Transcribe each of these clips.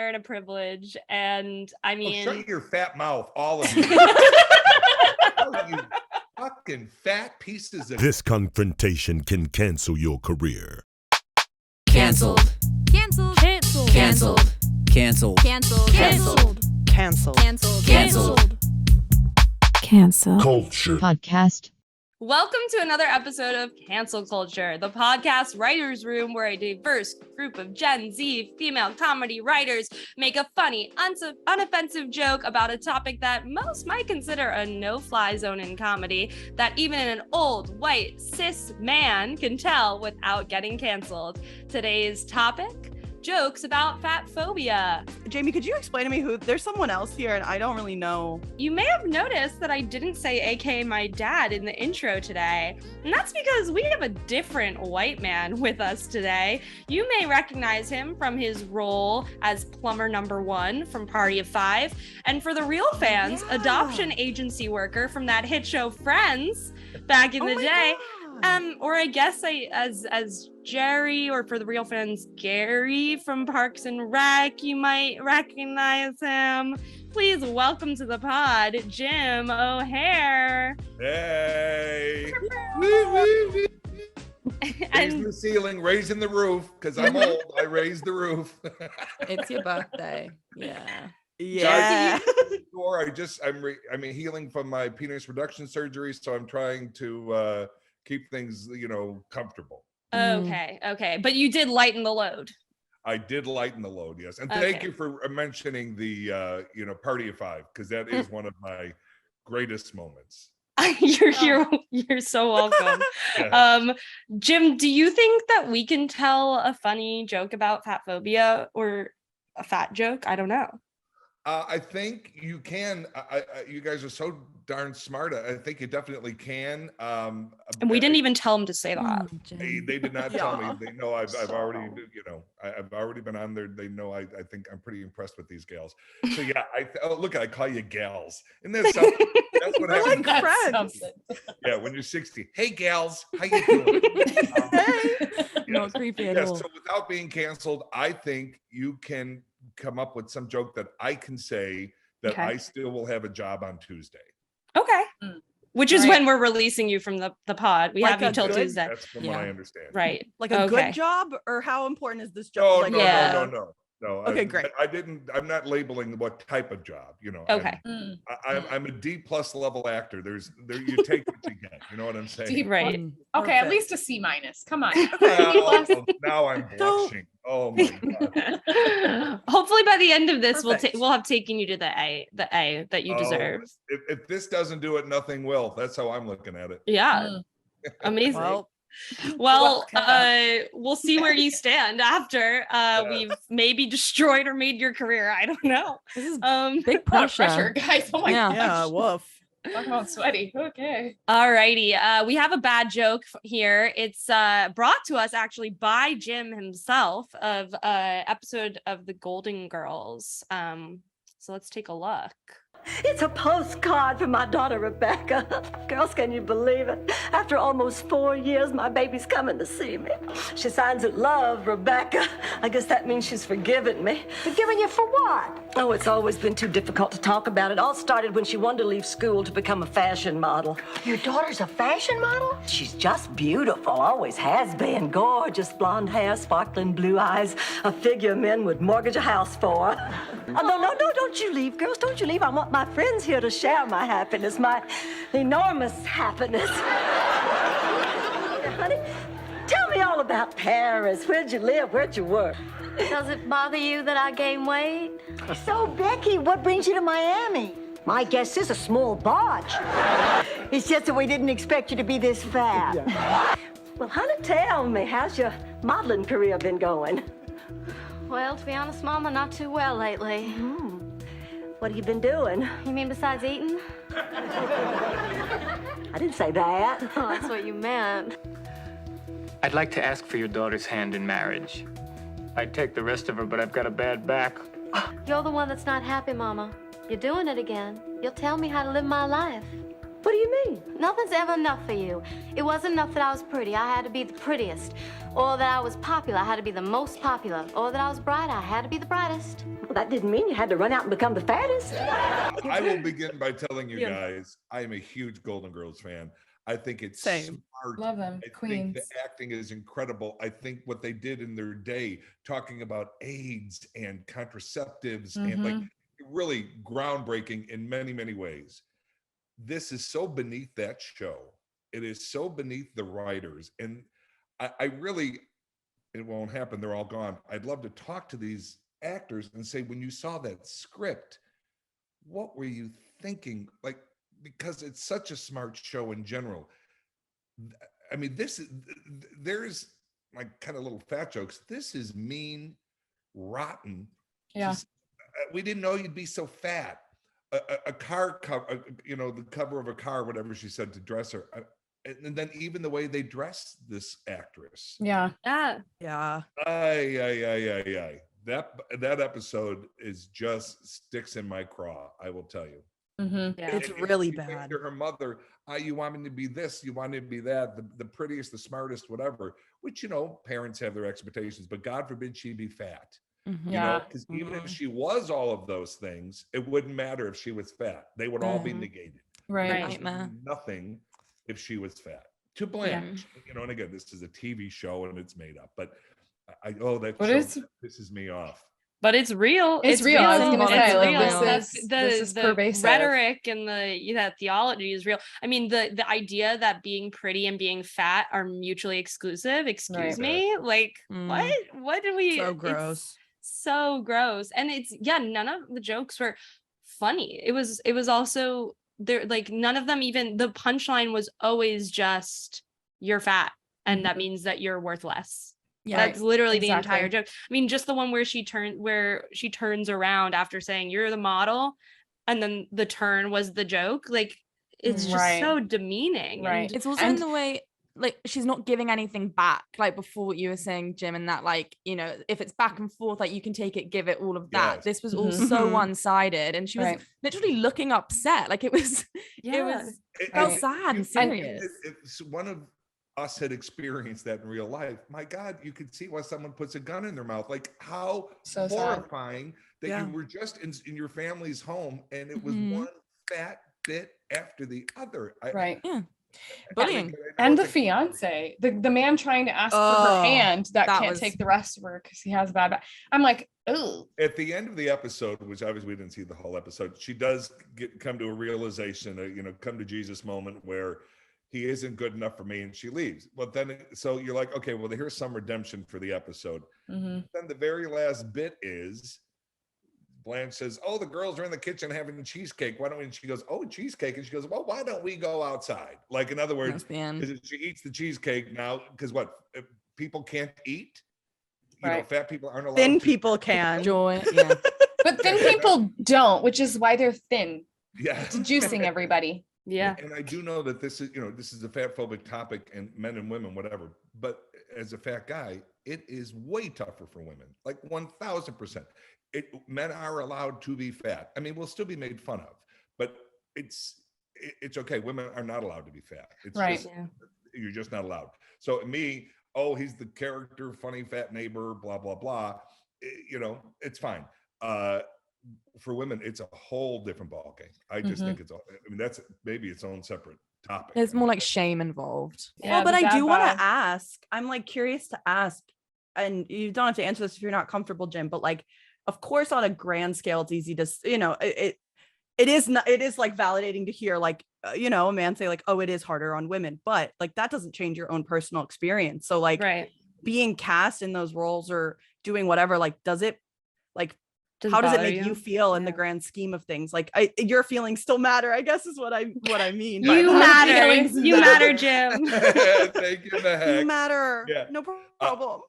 honor and a privilege. And I mean, shut your fat mouth, all of you. All of you fucking fat pieces of. This confrontation can cancel your career. Canceled. Canceled. Canceled. Canceled. Canceled. Canceled. Canceled. Canceled. Canceled. Canceled. Cancel Culture Podcast. welcome to another episode of Cancel Culture, the podcast writer's room where a diverse group of Gen Z female comedy writers make a funny, unoffensive joke about a topic that most might consider a no-fly zone in comedy that even an old, white, cis man can tell without getting canceled. Today's topic: jokes about fatphobia. Jamie, could you explain to me who? There's someone else here, and I don't really know. You may have noticed that I didn't say AKA my dad in the intro today, and that's because we have a different white man with us today. You may recognize him from his role as plumber number 1 from Party of Five, and for the real fans, adoption agency worker from that hit show Friends back in the day. Or I guess as Jerry, or for the real fans, Gary from Parks and Rec, you might recognize him. Please welcome to the pod, Jim OHeir. Hey. And Raising the ceiling, raising the roof, because I'm old. I raised the roof. It's your birthday. Yeah. Yeah. I'm healing from my penis reduction surgery, so I'm trying to keep things, comfortable. Okay. But you did lighten the load. I did lighten the load, yes. And thank you for mentioning the Party of Five, because that is one of my greatest moments. You're so welcome. Yeah. Jim, do you think that we can tell a funny joke about fatphobia, or a fat joke? I don't know. I think you can. You guys are so darn smart. I think you definitely can. And we didn't even tell him to say that. They did not tell me. They know I've already, I've already been on there. They know I think I'm pretty impressed with these gals. So yeah, I call you gals, and that's something. That's what happens. Like friends. Yeah, when you're 60. Hey gals, how you doing? No creepy at all. So without being canceled, I think you can come up with some joke that I can say that I still will have a job on Tuesday. Okay. Which is when we're releasing you from the pod. We have you till Tuesday. That's from what I understand. Right. Like a good job, or how important is this job? No. Okay, great. I'm not labeling what type of job, Okay. I'm a D+ level actor. You take what you get. You know what I'm saying? Right. Okay, at least a C-. Come on. Well, now I'm blushing. Oh my God. Hopefully by the end of this, we'll have taken you to the A that you deserve. If this doesn't do it, nothing will. That's how I'm looking at it. Yeah. Amazing. Well, we'll see where you stand after we've maybe destroyed or made your career. I don't know. This is big pressure, guys. Oh my gosh. Yeah, woof. Talk about sweaty. Okay. Alrighty. We have a bad joke here. It's brought to us actually by Jim himself of episode of the Golden Girls. So let's take a look. It's a postcard from my daughter, Rebecca. Girls, can you believe it? After almost 4 years, my baby's coming to see me. She signs it, Love, Rebecca. I guess that means she's forgiven me. Forgiven you for what? Oh, it's always been too difficult to talk about. It all started when she wanted to leave school to become a fashion model. Your daughter's a fashion model? She's just beautiful, always has been. Gorgeous blonde hair, sparkling blue eyes, a figure men would mortgage a house for. No, don't you leave, girls, don't you leave. I want my friends here to share my happiness, my enormous happiness. Honey, tell me all about Paris. Where'd you live? Where'd you work? Does it bother you that I gained weight? So, Becky, what brings you to Miami? My guess is a small barge. It's just that we didn't expect you to be this fat. Yeah. Well, honey, tell me, how's your modeling career been going? Well, to be honest, Mama, not too well lately. What have you been doing? You mean besides eating? I didn't say that. Oh, that's what you meant. I'd like to ask for your daughter's hand in marriage. I'd take the rest of her, but I've got a bad back. You're the one that's not happy, Mama. You're doing it again. You'll tell me how to live my life. What do you mean? Nothing's ever enough for you. It wasn't enough that I was pretty. I had to be the prettiest. Or that I was popular. I had to be the most popular. Or that I was bright. I had to be the brightest. Well, that didn't mean you had to run out and become the fattest. I will begin by telling you guys, I am a huge Golden Girls fan. I think it's smart. Love them. I Queens. think the acting is incredible. I think what they did in their day, talking about AIDS and contraceptives and like really groundbreaking in many, many ways. This is so beneath that show. It is so beneath the writers. And I really, it won't happen. They're all gone. I'd love to talk to these actors and say, when you saw that script, what were you thinking? Like, because it's such a smart show in general. I mean, there's like kind of little fat jokes. This is mean, rotten. Yeah. Just, we didn't know you'd be so fat. A car cover, the cover of a car, whatever she said to dress her. And then even the way they dress this actress. Yeah. Yeah. That episode is just sticks in my craw, I will tell you. It's really bad. To her mother, you want me to be this, you want me to be that, the prettiest, the smartest, whatever, which, parents have their expectations, but God forbid she be fat. Because even if she was all of those things, it wouldn't matter if she was fat. They would all be negated. Right. Nothing if she was that Blanche. And again, this is a TV show and it's made up, but pisses me off. But it's real. It's real. I was gonna say, real. This is the pervasive. rhetoric and that theology is real. I mean, the idea that being pretty and being fat are mutually exclusive. Excuse me, like what? What did we? So gross. So gross. And it's none of the jokes were funny. It was also there, like none of them, even the punchline was always just you're fat and that means that you're worthless. That's literally the entire joke. I mean, just the one where she turns around after saying you're the model and then the turn was the joke. Like it's just so demeaning. Right. It's also in the way, like, she's not giving anything back, like before what you were saying, Jim, and that, like, if it's back and forth, like you can take it, give it, all of that. Yes. This was all so one-sided, and she was literally looking upset, like it felt sad and serious. It's one of us had experienced that in real life. My God, you could see why someone puts a gun in their mouth. Like how horrifying that you were just in your family's home and it was one fat bit after the other. Bullying. And the fiance, the man trying to ask for her hand that can't take the rest of her because he has a bad back. I'm like, oh. At the end of the episode, which obviously we didn't see the whole episode, she does come to a realization, come to Jesus moment where he isn't good enough for me and she leaves. But then, so you're like, okay, well, here's some redemption for the episode. Then the very last bit is Blanche says, oh, the girls are in the kitchen having cheesecake. Why don't we? And she goes, oh, cheesecake. And she goes, well, why don't we go outside? Like, in other words, she eats the cheesecake now because what? People can't eat? Fat people aren't allowed. Thin people can. Joy. Yeah. But thin people don't, which is why they're thin. Yeah. It's juicing everybody. Yeah. And I do know that this is, this is a fat phobic topic and men and women, whatever. But as a fat guy, it is way tougher for women, like 1000%. Men are allowed to be fat. I mean, we'll still be made fun of, but it's okay. Women are not allowed to be fat. It's just, you're just not allowed. So me, oh, he's the character, funny fat neighbor, blah, blah, blah. It's fine. For women, it's a whole different ballgame. I just think that's maybe its own separate topic. There's more like shame involved. Well, but I do want to ask, I'm like curious to ask, and you don't have to answer this if you're not comfortable, Jim, but like, of course, on a grand scale, it's easy to, it is like validating to hear like, a man say like, oh, it is harder on women, but like, that doesn't change your own personal experience. So like being cast in those roles or doing whatever, like, how does it make you feel in the grand scheme of things? Like your feelings still matter, I guess is what I mean. You matter. You matter, Jim. Thank you, Mehek. You matter. Yeah. No problem.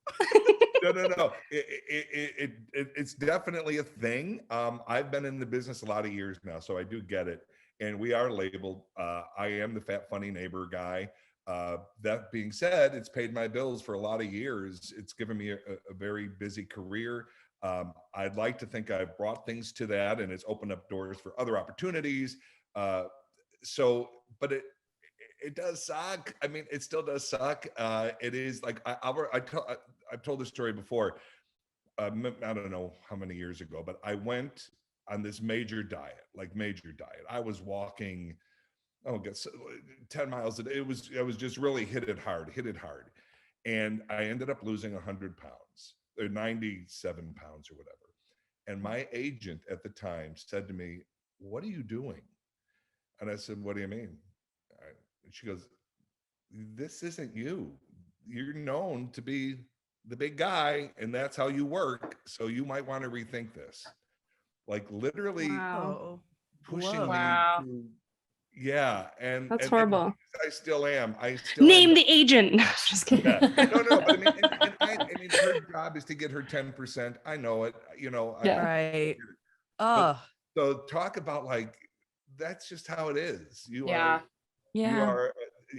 No. It's definitely a thing. I've been in the business a lot of years now, so I do get it. And we are labeled. I am the fat, funny neighbor guy. That being said, it's paid my bills for a lot of years. It's given me a very busy career. I'd like to think I've brought things to that and it's opened up doors for other opportunities. so, but it does suck. I mean, it still does suck. It is like I've told this story before. I don't know how many years ago, but I went on this major diet. I was walking, 10 miles a day. I was just really hit it hard. And I ended up losing 100 pounds, or 97 pounds or whatever. And my agent at the time said to me, "What are you doing?" And I said, "What do you mean?" And she goes, "This isn't you. You're known to be the big guy, and that's how you work. So you might want to rethink this." Like literally pushing me to, and that's horrible. And I still am. Name the agent. No, just kidding. Yeah. No, but I mean, her job is to get her 10%. I know it, Right. So talk about like, that's just how it is. You are,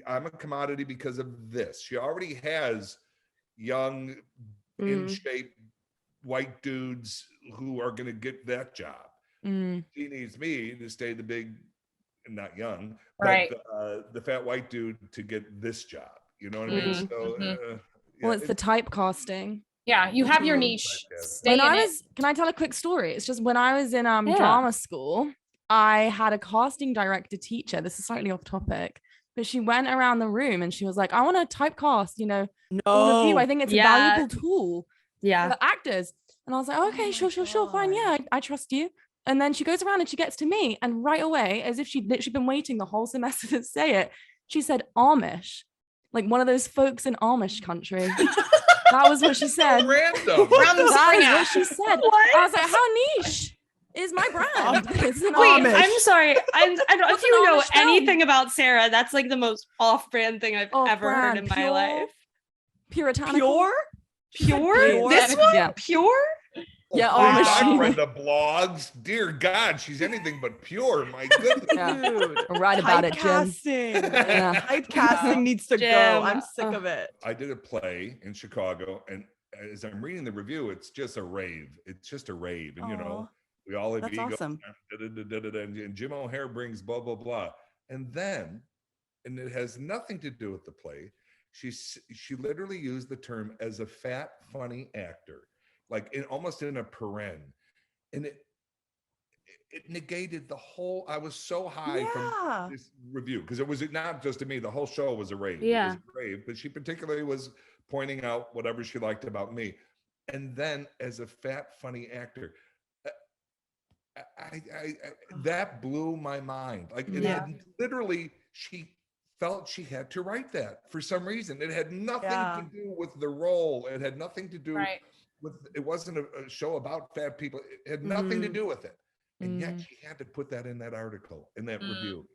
I'm a commodity because of this. She already has young, in shape white dudes who are going to get that job. She needs me to stay the big, not young, but the fat white dude to get this job. You know what I mean? So, well, it's the typecasting. Yeah, you have your niche. Can I tell a quick story? It's just when I was in drama school, I had a casting director teacher. This is slightly off topic, but she went around the room and she was like, "I want to typecast, all of you. I think it's a valuable tool for actors." And I was like, "Okay, sure, fine. Yeah, I trust you." And then she goes around and she gets to me, and right away, as if she'd literally been waiting the whole semester to say it, she said Amish, like one of those folks in Amish country. That was what she said. Random. That is what she said. I was like, how niche is my brand? It's an Amish. I'm sorry. I don't. If you know anything about Sarah, that's like the most off-brand thing I've ever heard in my life. Puritanical. Pure. This one. Yeah. Pure. Yeah, I've read the blogs. Dear God, she's anything but pure. My goodness. Dude, right about it, Jim. Typecasting needs to go. I'm sick of it. I did a play in Chicago, and as I'm reading the review, it's just a rave. And we all have ego. Awesome. And Jim OHeir brings blah blah blah, and it has nothing to do with the play. She literally used the term as a fat funny actor. Like almost in a paren, and it negated the whole. I was so high from this review because it was not just to me. The whole show was a rave. Yeah, it was a rave, but she particularly was pointing out whatever she liked about me. And then, as a fat funny actor, I that blew my mind. Like it had literally, she felt she had to write that for some reason. It had nothing to do with the role. It had nothing to do. It wasn't a show about fat people. It had nothing to do with it, and yet she had to put that in that article, in that review,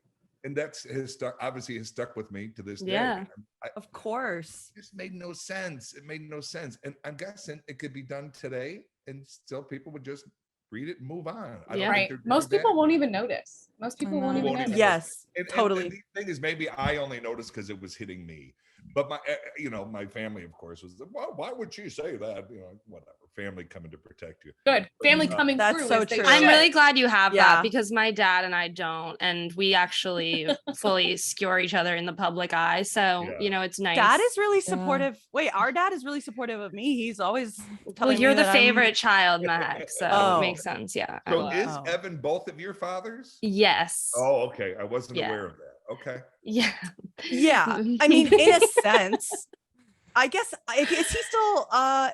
and that's has stuck with me to this day. Of course, it just made no sense. It made no sense, and I'm guessing it could be done today, and still people would just read it and move on. I don't think most people won't even notice. Most people won't even notice. Yes, totally. And the thing is, maybe I only noticed because it was hitting me. But my family, of course, was, well, why would she say that? Whatever. Family coming to protect you. Good. Family coming that's through. So true. I'm really glad you have that, because my dad and I don't, and we actually fully skewer each other in the public eye. So it's nice. Dad is really supportive. Wait, our dad is really supportive of me. He's always telling me you're the that favorite child, Mehek. So it makes sense. Yeah. So is Evan both of your fathers? Yes. Oh, okay. I wasn't aware of that. Okay. Yeah. I mean, in a sense, I guess, is he still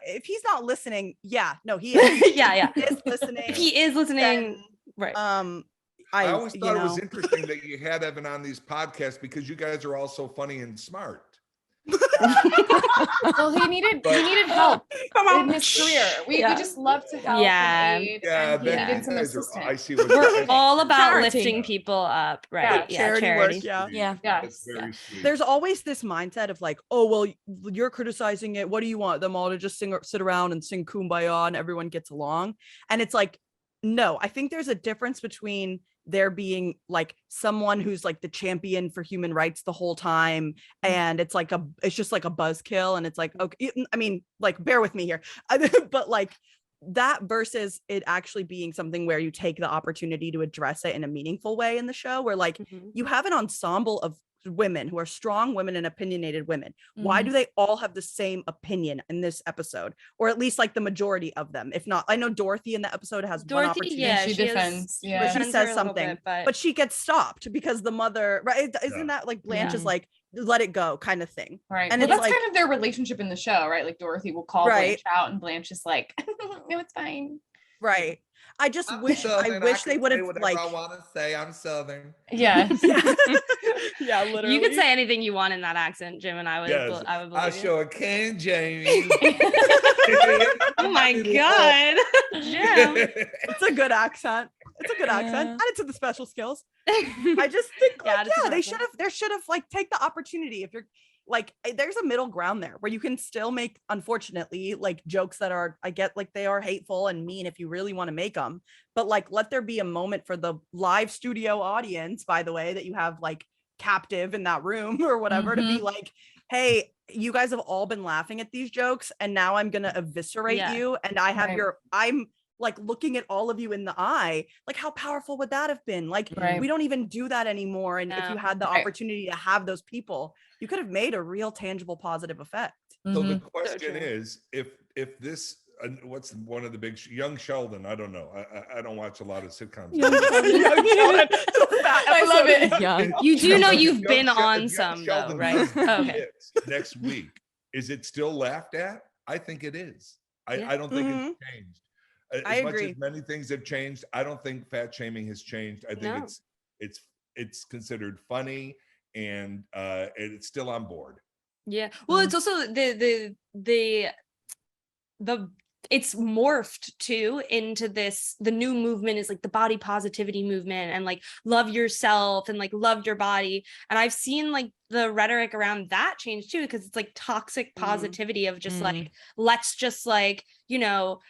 if he's not listening? He is. He is listening. If he is listening, then, right. I always thought it was interesting that you had Evan on these podcasts because you guys are all so funny and smart. Well, he needed help in his career. We just love to help. I see what we're all about lifting people up, right? Charity work. That's very sweet. There's always this mindset of like, oh well, you're criticizing it. What do you want them all to just sit around and sing Kumbaya and everyone gets along? And it's like, no, I think there's a difference between there being like someone who's like the champion for human rights the whole time, and it's just like a buzzkill, and it's like, okay, I mean, like, bear with me here, but like that versus it actually being something where you take the opportunity to address it in a meaningful way in the show, where like you have an ensemble of women who are strong women and opinionated women. Why do they all have the same opinion in this episode, or at least like the majority of them? If not, I know Dorothy in the episode has one opportunity. Yeah, she defends. But she says something, but she gets stopped because the mother, right? Isn't that like Blanche is like, let it go kind of thing, right? And well, it's that's like, kind of their relationship in the show, right? Like Dorothy will call Blanche out, and Blanche is like, no, it's fine. Right. I just wish they would have like. I want to say I'm Southern. Yeah. Yeah, literally. You could say anything you want in that accent, Jim, and I would. Yes. I would believe I you. sure can, Jamie. Oh my God, Jim. It's a good accent. It's a good accent. Add it to the special skills. I just think there should have like take the opportunity. If you're like, there's a middle ground there where you can still make, unfortunately, like jokes that are, I get like they are hateful and mean if you really want to make them, but like let there be a moment for the live studio audience, by the way, that you have like captive in that room or whatever, to be like, hey, you guys have all been laughing at these jokes and now I'm gonna eviscerate you, and I have I'm like looking at all of you in the eye. Like, how powerful would that have been? Like, we don't even do that anymore. And if you had the opportunity to have those people, you could have made a real tangible positive effect. So the question is, if this what's one of the big Young Sheldon, I don't know, I don't watch a lot of sitcoms. I love it. Young. You do know you've been on some though, right? Okay. Next week, is it still laughed at? I think it is. I don't think it's changed. As much as many things have changed, I don't think fat shaming has changed. I think it's considered funny, and it's still on board. Yeah. Well, it's also the it's morphed too into this. The new movement is like the body positivity movement, and like love yourself and like love your body. And I've seen like the rhetoric around that change too, because it's like toxic positivity of just like, let's just like, you know,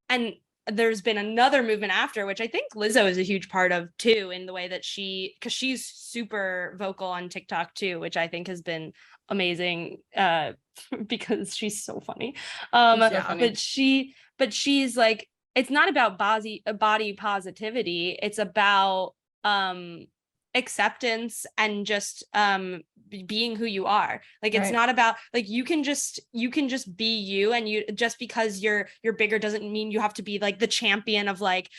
and there's been another movement after, which I think Lizzo is a huge part of too, in the way that because she's super vocal on TikTok too, which I think has been amazing because she's so funny. But she's like, it's not about body positivity. It's about acceptance and just being who you are. Like, it's not about like, you can just be you, and you just because you're bigger doesn't mean you have to be like the champion of like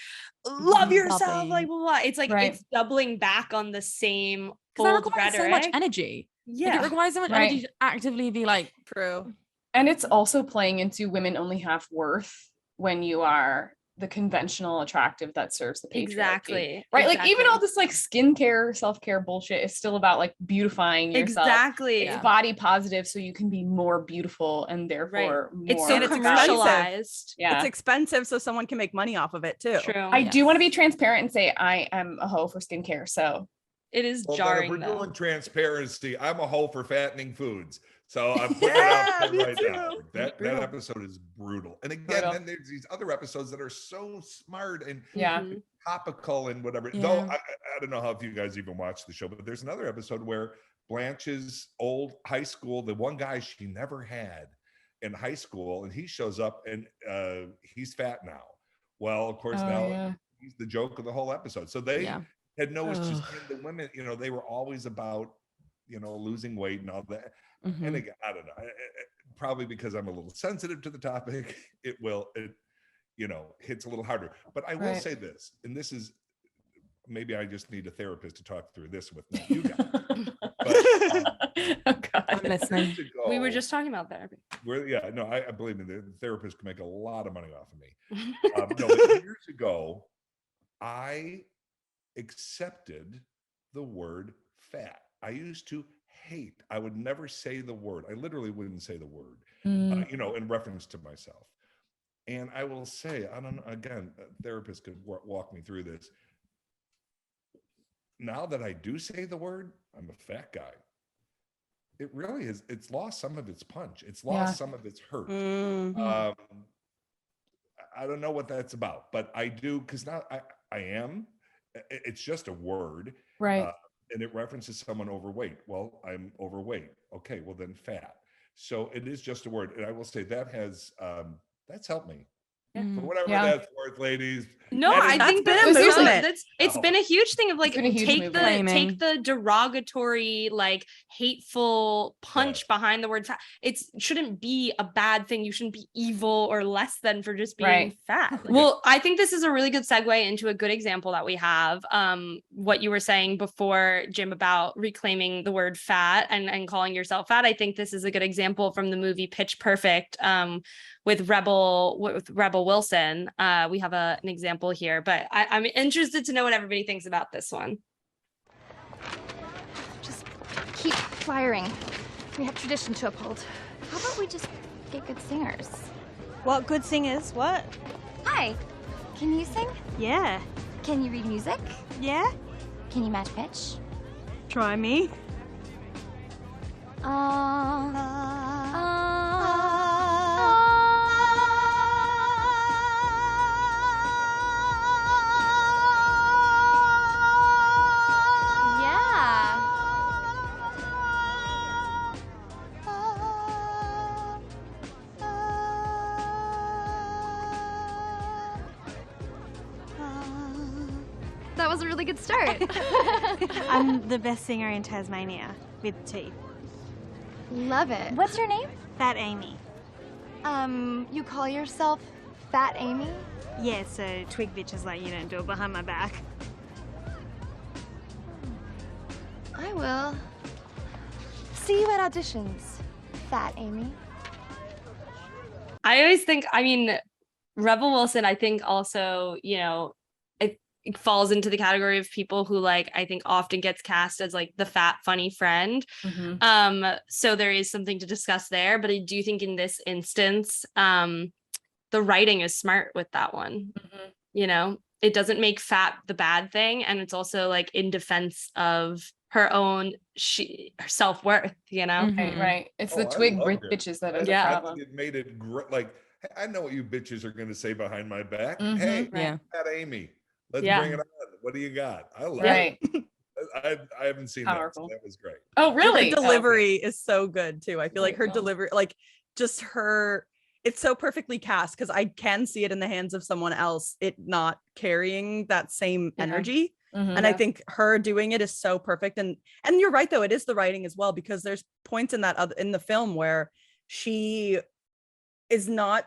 love yourself, like blah, blah. It's like it's doubling back on the same old rhetoric. So much energy. Like, it requires so much energy to actively be like, true. And it's also playing into women only have worth when you are the conventional attractive that serves the patriarchy. Exactly. Like, even all this like skincare, self-care bullshit is still about like beautifying yourself. Exactly. It's body positive, so you can be more beautiful and therefore more. It's so commercialized. Yeah. It's expensive, so someone can make money off of it too. True. I do want to be transparent and say I am a hoe for skincare. So it is jarring. If we're doing transparency, I'm a hoe for fattening foods. So I'm putting it out there right now. That episode is brutal. And again, then there's these other episodes that are so smart and topical and whatever. Yeah. Though I don't know how if you guys even watch the show, but there's another episode where Blanche's old high school, the one guy she never had in high school, and he shows up and he's fat now. Well, of course, he's the joke of the whole episode. So they had no issues. The women, you know, they were always about, you know, losing weight and all that. And again, I don't know, probably because I'm a little sensitive to the topic, it you know, hits a little harder. But I will say this, and this is, maybe I just need a therapist to talk through this with me. You guys. But, I'm listening. We were just talking about therapy. I believe me, the therapist can make a lot of money off of me. But years ago, I accepted the word fat. I used to hate. I would never say the word. I literally wouldn't say the word, you know, in reference to myself. And I will say, I don't know, again, a therapist could walk me through this. Now that I do say the word, I'm a fat guy. It really is. It's lost some of its punch. It's lost some of its hurt. I don't know what that's about, but I do, because now I am. It's just a word. Right. And it references someone overweight. Well, I'm overweight. Okay, well then fat. So it is just a word. And I will say that has, that's helped me. For whatever that's worth, ladies. No, I think it's been a huge thing of like take the derogatory, like hateful punch behind the word fat. It shouldn't be a bad thing. You shouldn't be evil or less than for just being fat. Well, I think this is a really good segue into a good example that we have. What you were saying before, Jim, about reclaiming the word fat and calling yourself fat. I think this is a good example from the movie Pitch Perfect. With Rebel Wilson, we have an example here, but I'm interested to know what everybody thinks about this one. Just keep firing. We have tradition to uphold. How about we just get good singers? What good singers? What? Hi. Can you sing? Yeah. Can you read music? Yeah. Can you match pitch? Try me. That was a really good start. I'm the best singer in Tasmania, with teeth. Love it. What's your name? Fat Amy. You call yourself Fat Amy? Yeah, so twig bitches like you don't do it behind my back. I will. See you at auditions, Fat Amy. I always think, Rebel Wilson, I think also, it falls into the category of people who I think often gets cast as the fat funny friend. So there is something to discuss there, but I do think in this instance the writing is smart with that one. It doesn't make fat the bad thing, and it's also in defense of her own self-worth. Right. It's the twig bitches that are the problem. It made it great. I know what you bitches are going to say behind my back. Mm-hmm. Hey, Fat Amy, let's bring it on. What do you got? I love it. I haven't seen that. So that was great. Oh, really? Her delivery is so good too. I feel like her delivery, just her, it's so perfectly cast because I can see it in the hands of someone else, it not carrying that same energy. And I think her doing it is so perfect. And you're right though, it is the writing as well, because there's points in in the film where she is not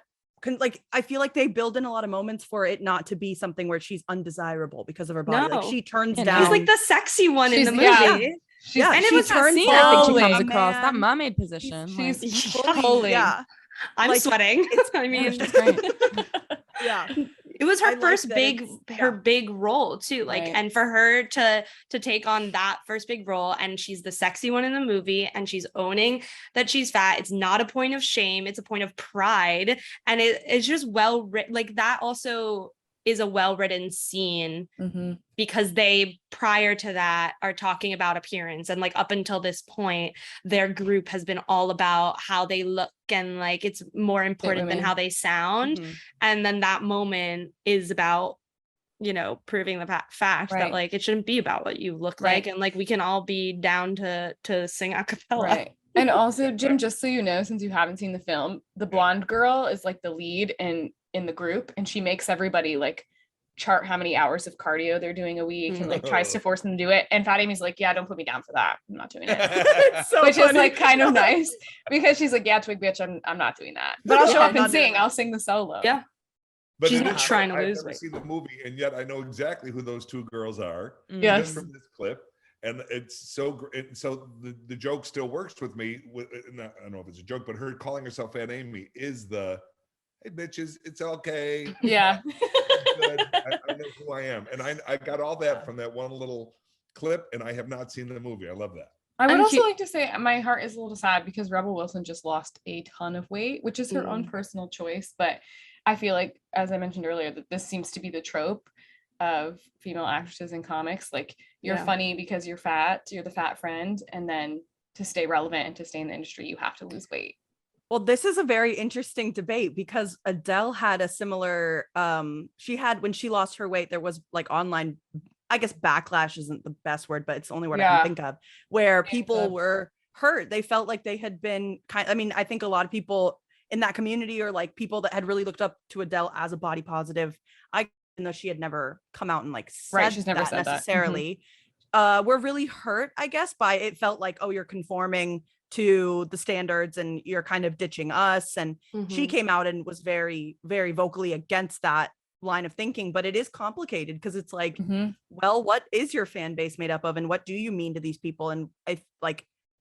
I feel like they build in a lot of moments for it not to be something where she's undesirable because of her body. No. She turns down. She's the sexy one in the movie. And it was that scene I think she comes across, that mermaid position. She's fully, I'm sweating. She's great. It was her first big role too. And for her to take on that first big role, and she's the sexy one in the movie, and she's owning that she's fat. It's not a point of shame, it's a point of pride. And it's just well written. That also is a well-written scene because they prior to that are talking about appearance, and up until this point their group has been all about how they look, and it's more important than how they sound. And then that moment is about proving the fact that it shouldn't be about what you look like, and we can all be down to sing a cappella. And also, Jim, just so you know, since you haven't seen the film, the blonde girl is the lead in the group, and she makes everybody chart how many hours of cardio they're doing a week, and tries to force them to do it. And Fat Amy's yeah, don't put me down for that, I'm not doing it. Which funny. Is kind of nice, because she's yeah, twig bitch, I'm not doing that, but I'll show up and sing. I'll sing the solo. But she's not trying to lose weight. I've never seen the movie, and yet I know exactly who those two girls are. Yes, from this clip. And it's so great. So the joke still works with me. I don't know if it's a joke, but her calling herself Fat Amy is hey bitches, it's okay. Yeah. I know who I am. And I got all that from that one little clip, and I have not seen the movie. I love that. I would also like to say my heart is a little sad because Rebel Wilson just lost a ton of weight, which is her own personal choice. But I feel as I mentioned earlier, that this seems to be the trope of female actresses in comics. You're funny because you're fat, you're the fat friend, and then to stay relevant and to stay in the industry, you have to lose weight. Well, this is a very interesting debate because Adele had a similar she had, when she lost her weight, there was online, I guess backlash isn't the best word, but it's the only word I can think of, where people were hurt. They felt like they had been I think a lot of people in that community, or like people that had really looked up to Adele as a body positive, even though she had never come out and like said she's never that said necessarily, were really hurt, I guess, by it felt like, oh, you're conforming to the standards and you're kind of ditching us. And she came out and was very, very vocally against that line of thinking. But it is complicated because it's like, well, what is your fan base made up of, and what do you mean to these people? And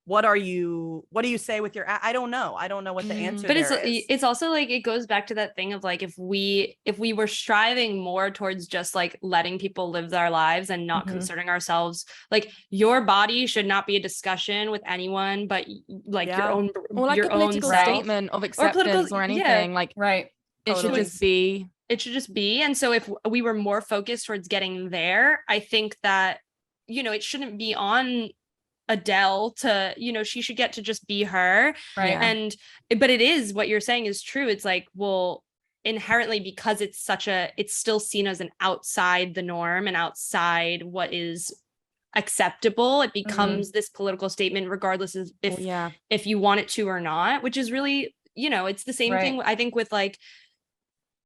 what do you say with your, I don't know what the answer but is. It's also like, it goes back to that thing of like, if we were striving more towards just like letting people live their lives and not concerning ourselves, like your body should not be a discussion with anyone but like your own, or like your a political own statement of acceptance or anything, like it should just be. It should just be. And so if we were more focused towards getting there, I think that, it shouldn't be on Adele to, she should get to just be her. Right. But it is, what you're saying is true. It's like, well, inherently, because it's still seen as an outside the norm and outside what is acceptable, it becomes this political statement, regardless of if you want it to or not, which is really, it's the same thing, I think, with like,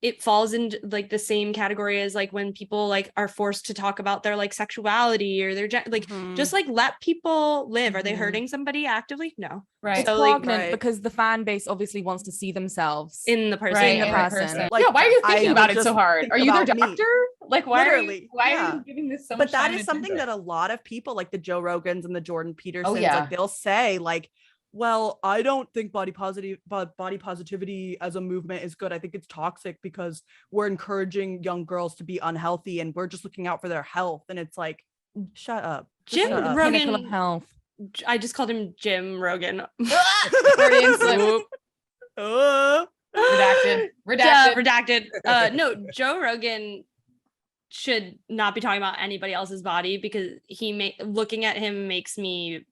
it falls into like the same category as like when people like are forced to talk about their like sexuality or their like just like let people live. Are they hurting somebody actively? No. Right. It's so pregnant because the fan base obviously wants to see themselves in the person. In the person. Like, why are you thinking about it so hard? Are you their doctor? Like, why are you giving this so much time? But that is something that a lot of people, like the Joe Rogans and the Jordan Petersons, yeah. like they'll say like, well, I don't think body positivity as a movement is good. I think it's toxic because we're encouraging young girls to be unhealthy and we're just looking out for their health. And it's like, shut up. Jim Rogan of health. I just called him Jim Rogan. Redacted. No, Joe Rogan should not be talking about anybody else's body because looking at him makes me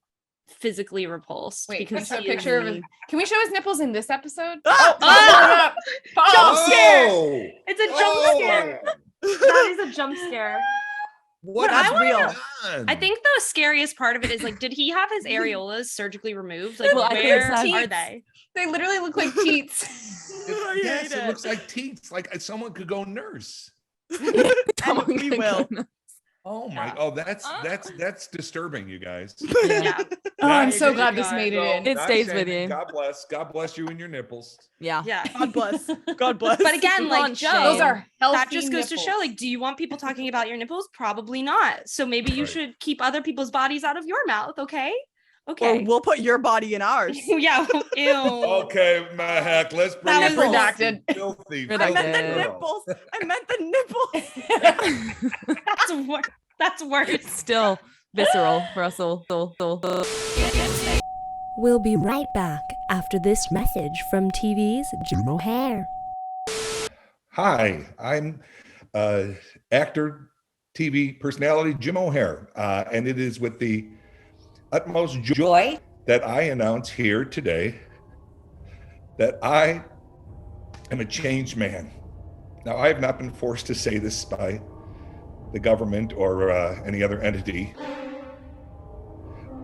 physically repulsed. Wait, because can we show a picture of his, can we show his nipples in this episode? Jump scare! It's a jump scare. That is a jump scare. That's real. I think the scariest part of it is like, did he have his areolas surgically removed? Like, where are they? They literally look like teats. Yes, it looks like teats. Like someone could go nurse. And we will. Oh my! Oh, that's disturbing, you guys. Yeah. Oh, I'm so glad this made it in. It stays with you. God bless you and your nipples. Yeah. God bless. God bless. But again, like Joe, those are healthy that just goes to show, like, do you want people talking about your nipples? Probably not. So maybe you should keep other people's bodies out of your mouth. Okay. Or we'll put your body in ours. Yeah. Ew. Okay, Mehek, let's bring That it was redacted. Filthy. I meant the nipples. That's worse. Still visceral for us all. We'll be right back after this message from TV's Jim OHeir. Hi, I'm actor, TV personality Jim OHeir, and it is with the utmost joy that I announce here today that I am a changed man. Now, I have not been forced to say this by the government or any other entity.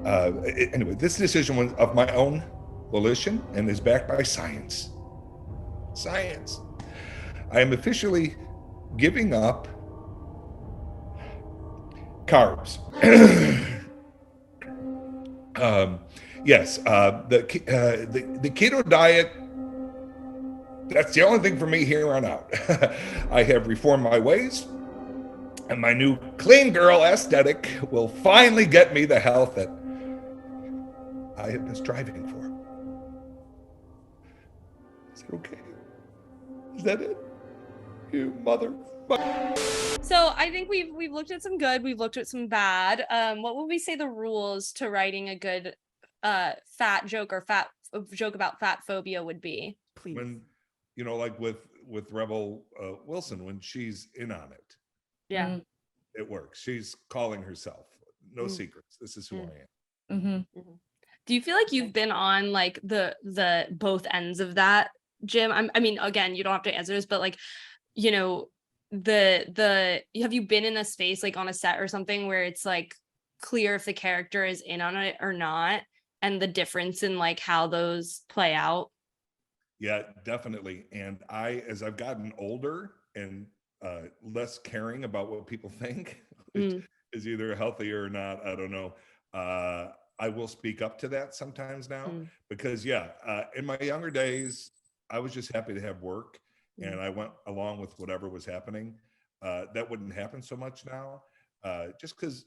Anyway, this decision was of my own volition and is backed by science. Science. I am officially giving up carbs. Yes, the keto diet, that's the only thing for me here on out. I have reformed my ways, and my new clean girl aesthetic will finally get me the health that I have been striving for. Is it okay? Is that it? You motherfucker. So I think we've looked at some good, we've looked at some bad. What would we say the rules to writing a good fat joke or joke about fat phobia would be? Please. When, like with Rebel Wilson, when she's in on it. Yeah. It works. She's calling herself. No secrets. This is who I am. Mm-hmm. Do you feel like you've been on like the both ends of that, Jim? I mean, again, you don't have to answer this, but like, have you been in a space like on a set or something where it's like clear if the character is in on it or not, and the difference in like how those play out? Yeah, definitely. And as I've gotten older and less caring about what people think, which is either healthy or not, I don't know. I will speak up to that sometimes now because in my younger days, I was just happy to have work and I went along with whatever was happening. That wouldn't happen so much now, just because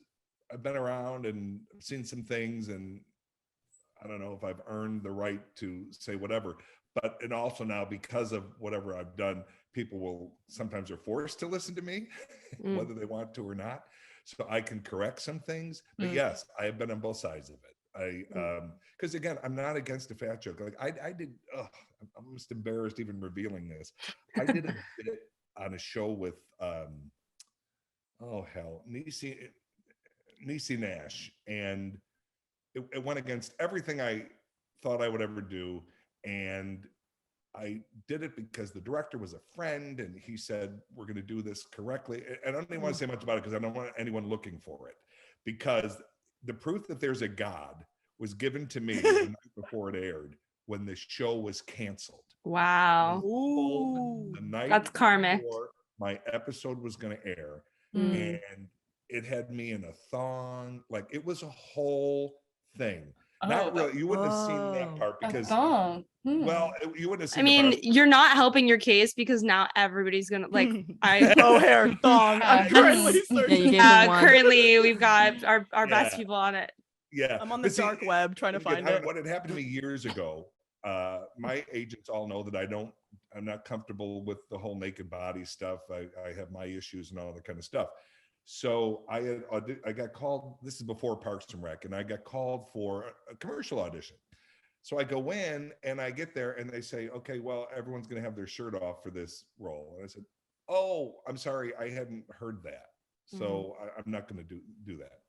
I've been around and seen some things, and I don't know if I've earned the right to say whatever. And also now, because of whatever I've done, people sometimes are forced to listen to me, whether they want to or not. So I can correct some things. But yes, I have been on both sides of it. Because again, I'm not against a fat joke. Like I did, I'm almost embarrassed even revealing this. I did a bit on a show with, Niecy Nash. And it went against everything I thought I would ever do. And I did it because the director was a friend and he said, we're going to do this correctly. I don't even want to say much about it because I don't want anyone looking for it, because the proof that there's a God was given to me the night before it aired when the show was canceled. Wow. The night that's karmic. My episode was going to air and it had me in a thong. Like it was a whole thing. Not really. You wouldn't have seen that part because, well, you wouldn't have seen. I mean, you're not helping your case because now everybody's gonna like. OHeir thong. I'm currently searching. Currently, we've got our best people on it. Yeah, I'm on the dark web trying to find it. What had happened to me years ago. My agents all know that I'm not comfortable with the whole naked body stuff. I have my issues and all that kind of stuff. So I got called, this is before Parks and Rec, and I got called for a commercial audition. So I go in and I get there and they say, okay, well, everyone's going to have their shirt off for this role. And I said, oh, I'm sorry, I hadn't heard that. So I'm not going to do that.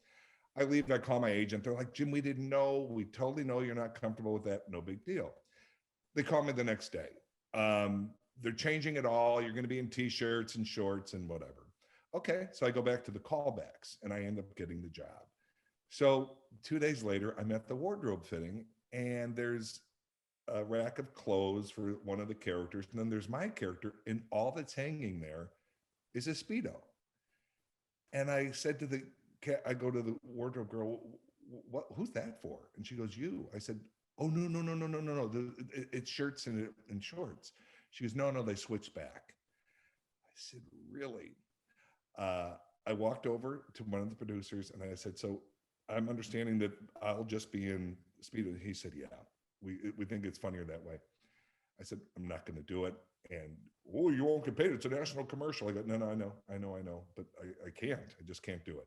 I leave, I call my agent. They're like, Jim, we didn't know. We totally know you're not comfortable with that. No big deal. They call me the next day. They're changing it all. You're going to be in t-shirts and shorts and whatever. Okay, so I go back to the callbacks and I end up getting the job. So 2 days later, I'm at the wardrobe fitting and there's a rack of clothes for one of the characters. And then there's my character and all that's hanging there is a Speedo. And I said to I go to the wardrobe girl, who's that for? And she goes, you. I said, oh, no. It's shirts and shorts. She goes, no, they switched back. I said, really? I walked over to one of the producers and I said, so I'm understanding that I'll just be in Speedo. He said, yeah, we think it's funnier that way. I said, I'm not going to do it. And, oh, you won't get paid. It's a national commercial. I go, no, I know, but I can't. I just can't do it.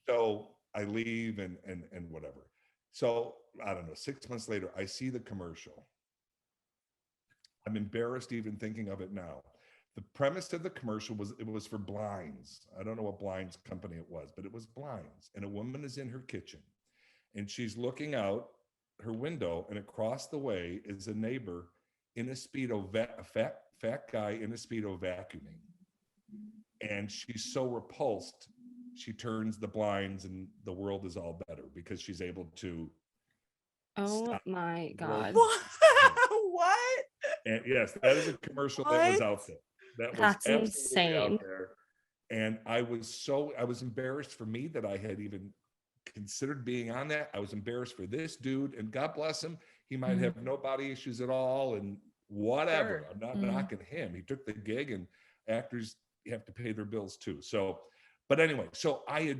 So I leave and whatever. So I don't know, 6 months later, I see the commercial. I'm embarrassed even thinking of it now. The premise of the commercial was for blinds. I don't know what blinds company it was, but it was blinds. And a woman is in her kitchen and she's looking out her window and across the way is a neighbor in a Speedo, a fat guy in a Speedo vacuuming. And she's so repulsed, she turns the blinds and the world is all better because she's able to. Oh my God. What? And yes, that is a commercial that was out there. That's insane. Out there. And I was embarrassed for me that I had even considered being on that. I was embarrassed for this dude, and God bless him. He might have no body issues at all and whatever. Sure. I'm not knocking him. He took the gig, and actors have to pay their bills too. So, but anyway, so I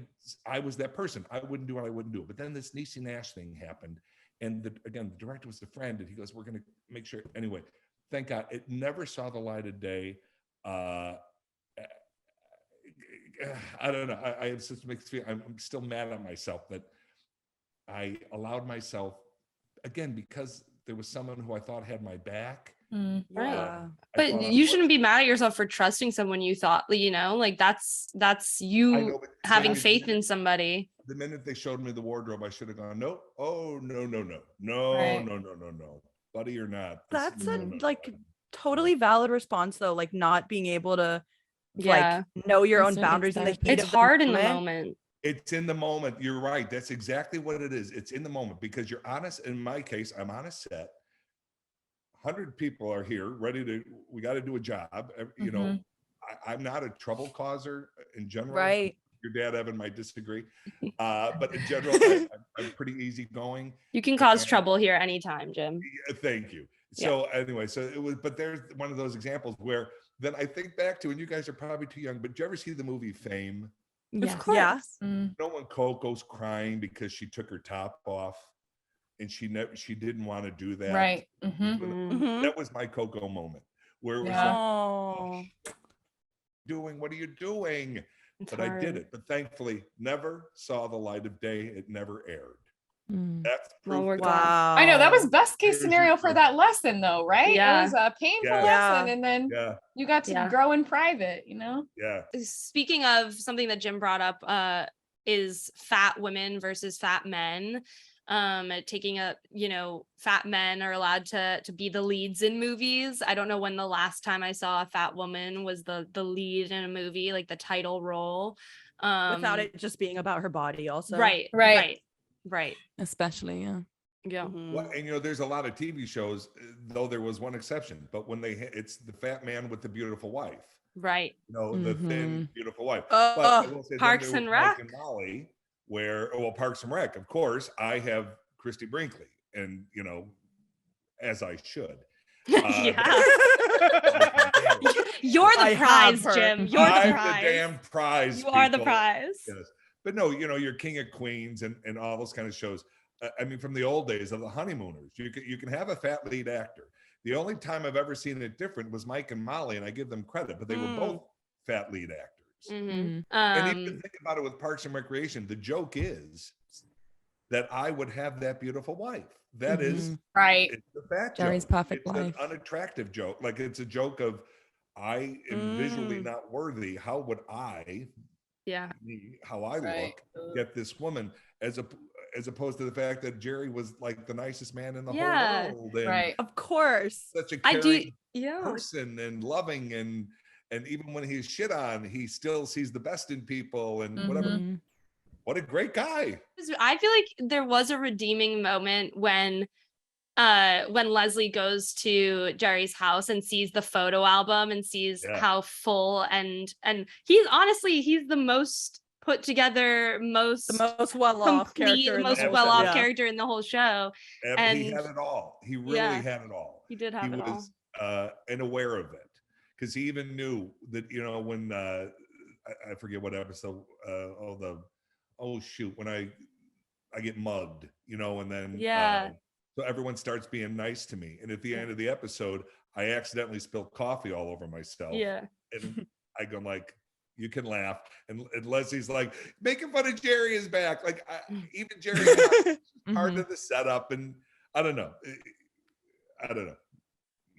was that person. I wouldn't do what I wouldn't do. But then this Niecy Nash thing happened. And again, the director was a friend, and he goes, we're going to make sure. Anyway, thank God it never saw the light of day. I don't know. I have such mixed feelings. I'm still mad at myself that I allowed myself, again, because there was someone who I thought had my back. Right. But you shouldn't be mad at yourself for trusting someone you thought, like that's you having faith in somebody. The minute they showed me the wardrobe, I should have gone, no. Oh, no. Right. No. Buddy or not. That's totally valid response though. Like not being able to know your own boundaries and the heat. It's hard in the moment. It's in the moment. You're right. That's exactly what it is. It's in the moment because you're honest. In my case, I'm on a set. 100 people are here we got to do a job. You know, I'm not a trouble causer in general. Right. Your dad, Evan, might disagree. But in general, I'm pretty easygoing. You can cause trouble here anytime, Jim. Thank you. So anyway, so it was, but there's one of those examples where then I think back to, and you guys are probably too young, but did you ever see the movie Fame? Of course. Yeah. You know when Coco's crying because she took her top off and she didn't want to do that. Right. That was my Coco moment where it was like, what are you doing? But I did it. But thankfully never saw the light of day. It never aired. That's proof. Wow. I know that was best case scenario for that lesson though, right? Yeah. It was a painful lesson and then you got to grow in private, you know? Yeah. Speaking of something that Jim brought up, is fat women versus fat men. Taking a, you know, fat men are allowed to be the leads in movies. I don't know when the last time I saw a fat woman was the lead in a movie, like the title role. Without it just being about her body also. Right. Especially, yeah. Well, and you know, there's a lot of TV shows, though there was one exception, but when it's the fat man with the beautiful wife. Right. You know, the thin, beautiful wife. But I will say Parks and Rec. Mike and Molly, Parks and Rec, of course, I have Christy Brinkley, and you know, as I should. You're the prize, Jim. You're the prize. I'm the damn prize. You are the prize. Yes. But no, you know, you're King of Queens and all those kind of shows. I mean, from the old days of the Honeymooners, you can have a fat lead actor. The only time I've ever seen it different was Mike and Molly, and I give them credit, but they were both fat lead actors. And even think about it with Parks and Recreation. The joke is that I would have that beautiful wife. That is right. It's the fat Jerry's joke. perfect It's wife. an unattractive joke. Like it's a joke of I am visually not worthy. How would I? How I look, get this woman as opposed to the fact that Jerry was like the nicest man in the whole world. And of course. Such a caring person and loving and even when he's shit on, he still sees the best in people and whatever. What a great guy. I feel like there was a redeeming moment when Leslie goes to Jerry's house and sees the photo album and sees how full and he's the most put together, the most well-off character, character in the whole show. And he had it all. He really had it all. He did have it all. He was and aware of it because he even knew that, you know, when I forget what episode. When I get mugged, you know, and then so everyone starts being nice to me. And at the end of the episode, I accidentally spilled coffee all over myself. And I go like, you can laugh. And Leslie's like, making fun of Jerry is back. Like even Jerry part of the setup. And I don't know. Maybe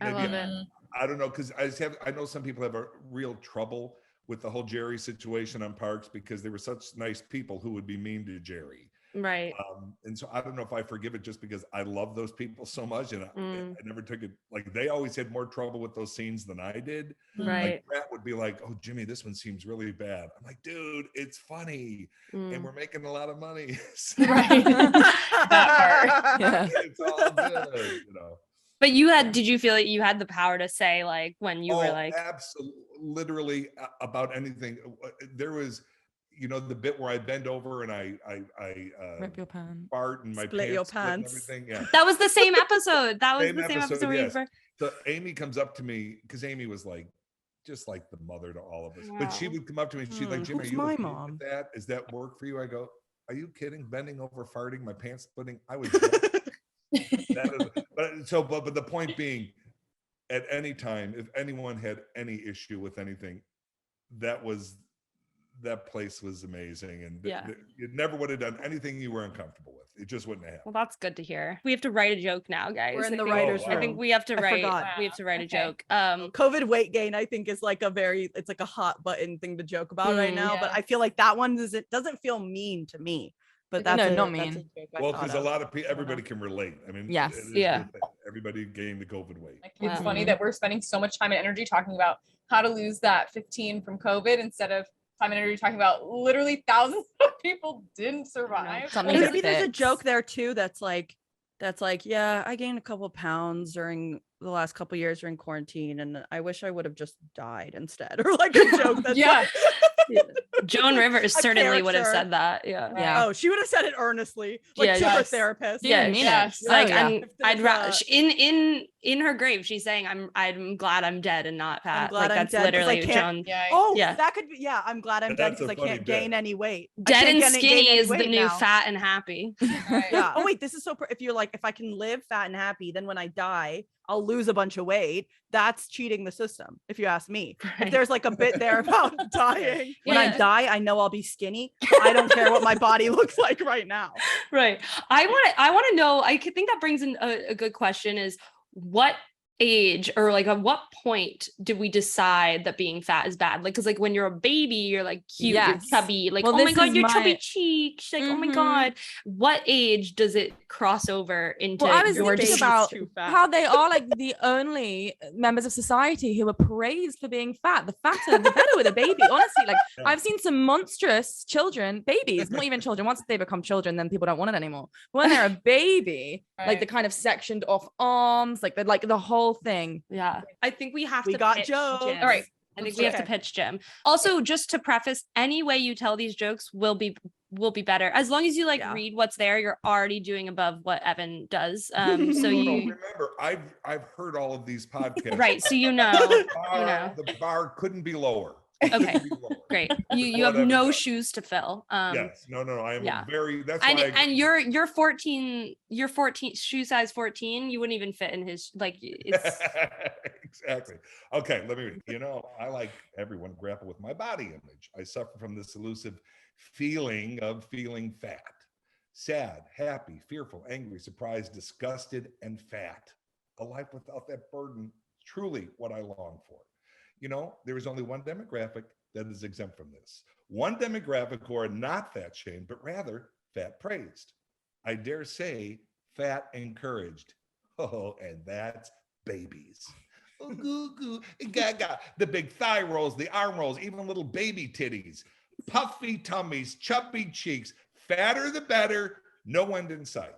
I love it. I don't know. Cause I know some people have a real trouble with the whole Jerry situation on Parks because they were such nice people who would be mean to Jerry. Right. And so I don't know if I forgive it just because I love those people so much. And I never took it, like they always had more trouble with those scenes than I did. Right. Like Matt would be like, oh, Jimmy, this one seems really bad. I'm like, dude, it's funny. And we're making a lot of money. Right. That part. It's all good, you know. But did you feel like you had the power to say like when you were like absolutely, literally about anything? There was, you know, the bit where I bend over and I rip your pants, fart and my split your pants. And everything. Yeah, that was the same episode. That was the same episode. Yes. So Amy comes up to me because Amy was like, just like the mother to all of us. Wow. But she would come up to me and she's like, Jim, are you my okay mom? with that? Is that work for you? I go, are you kidding? Bending over, farting, my pants splitting. I was. But the point being, at any time, if anyone had any issue with anything, that place was amazing, and you never would have done anything you were uncomfortable with. It just wouldn't have. Well, that's good to hear. We have to write a joke now, guys. We're in the writer's room. I think we have to write. Forgot. We have to write a joke. COVID weight gain, I think, is like it's like a hot button thing to joke about right now. But I feel like that one doesn't feel mean to me. But that's not mean. Well, because a lot of people, everybody can relate. I mean, yes, everybody gained the COVID weight. It's funny that we're spending so much time and energy talking about how to lose that 15 from COVID instead of time and energy talking about literally thousands of people didn't survive. Maybe there's a joke there too that's like, yeah, I gained a couple pounds during the last couple years during quarantine, and I wish I would have just died instead, or like a joke that's Yeah. Joan Rivers certainly would have character. said that. Yeah. Oh, she would have said it earnestly, like to her therapist. Like I'd rather in her grave, she's saying, "I'm glad I'm dead and not fat." I'm glad like I'm that's dead, 'cause I literally can't- Joan. that could be. Yeah, I'm glad I'm And dead that's a because I funny can't bit. gain any weight. I Dead can't and gain skinny any is the weight new now. fat and happy. Yeah. Oh wait, this is so. If you're like, if I can live fat and happy, then when I die, I'll lose a bunch of weight. That's cheating the system, if you ask me. If there's like a bit there about dying. When I die, I know I'll be skinny. I don't care what my body looks like right now. Right. I want to know. I think that brings in a good question: is what age or like at what point did we decide that being fat is bad? Like, because like when you're a baby, you're like cute, you're chubby, like, oh my god, your chubby cheeks, like, oh my god. What age does it cross over into? Well, I was thinking about fat. how they are like the only members of society who are praised for being fat. The fatter, the better with a baby. Honestly, like I've seen some monstrous children, babies, not even children. Once they become children, then people don't want it anymore. When they're a baby, like the kind of sectioned off arms, like the whole thing. Yeah. I think we have to got pitch jokes. Jim. All right. I think we have to pitch Jim. Also, just to preface, any way you tell these jokes will be better. As long as you like read what's there, you're already doing above what Evan does. So you remember, I've heard all of these podcasts. Right. So you know. The bar couldn't be lower. Okay, great. You have no shoes to fill. Yes, no. I am very. That's and why. And you're 14. You're 14. Shoe size 14. You wouldn't even fit in his like. It's exactly. Okay, let me read. You know, I like everyone grapple with my body image. I suffer from this elusive feeling of feeling fat, sad, happy, fearful, angry, surprised, disgusted, and fat. A life without that burden, truly what I long for. You know, there is only one demographic that is exempt from this. One demographic who are not fat shamed, but rather fat praised. I dare say fat encouraged. Oh, and that's babies. Oh, goo, goo, gaga. The big thigh rolls, the arm rolls, even little baby titties, puffy tummies, chubby cheeks, fatter the better, no end in sight.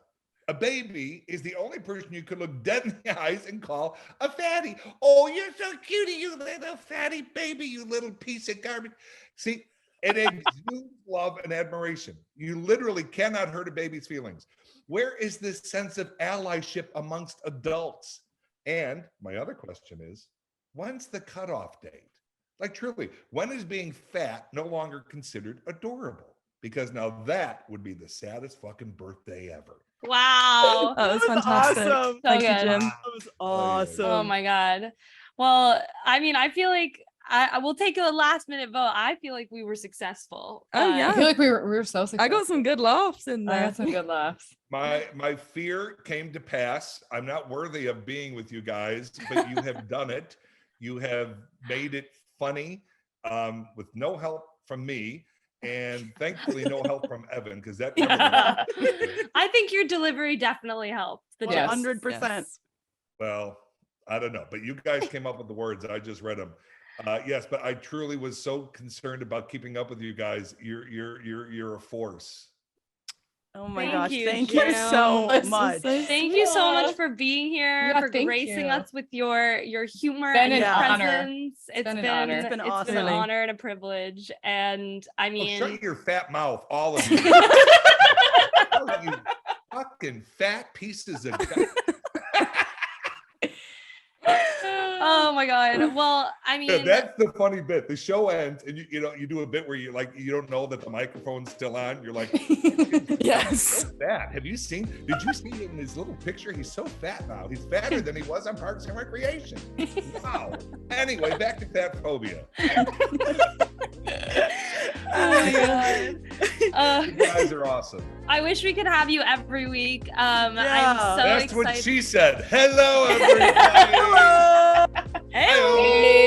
A baby is the only person you could look dead in the eyes and call a fatty. Oh, you're so cutie, you little fatty baby, you little piece of garbage. See, it exudes love and admiration. You literally cannot hurt a baby's feelings. Where is this sense of allyship amongst adults? And my other question is, when's the cutoff date? Like truly, when is being fat no longer considered adorable? Because now that would be the saddest fucking birthday ever. Wow. That was fantastic. Awesome. Thank you, good. Jim. That was awesome. Oh my god. Well, I mean, I feel like I will take a last minute vote. I feel like we were successful. Yeah. I feel like we were so successful. I got some good laughs in there. I got some good laughs. My fear came to pass. I'm not worthy of being with you guys, but you have done it. You have made it funny with no help from me. And thankfully, no help from Evan, because that. I think your delivery definitely helped. 100%. Well, I don't know, but you guys came up with the words. I just read them. Yes, but I truly was so concerned about keeping up with you guys. You're a force. Oh my Thank gosh! you, Thank you Jim. so much. Thank you so much for being here, Yeah, for thank gracing you. us with your humor Been and an honor. presence. It's been an awesome. honor and a privilege. And I mean, shut your fat mouth, all of you. All of you fucking fat pieces of. oh my god. Well, I mean, Yeah, that's the funny bit. The show ends, and you do a bit where you don't know that the microphone's still on. You're like, yes. So fat. Did you see in his little picture? He's so fat now. He's fatter than he was on Parks and Recreation. Wow. Anyway, back to Fatphobia. oh my god. You guys are awesome. I wish we could have you every week. I'm so That's excited. what she said. Hello, everybody. Hello.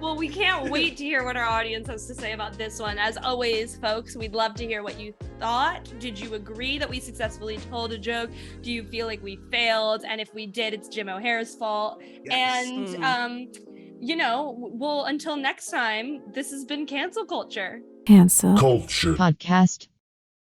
Well, we can't wait to hear what our audience has to say about this one. As always, folks, we'd love to hear what you thought. Did you agree that we successfully told a joke? Do you feel like we failed? And if we did, it's Jim O'Heir's fault. Yes. And well, until next time, this has been Cancel Culture. Cancel Culture Podcast.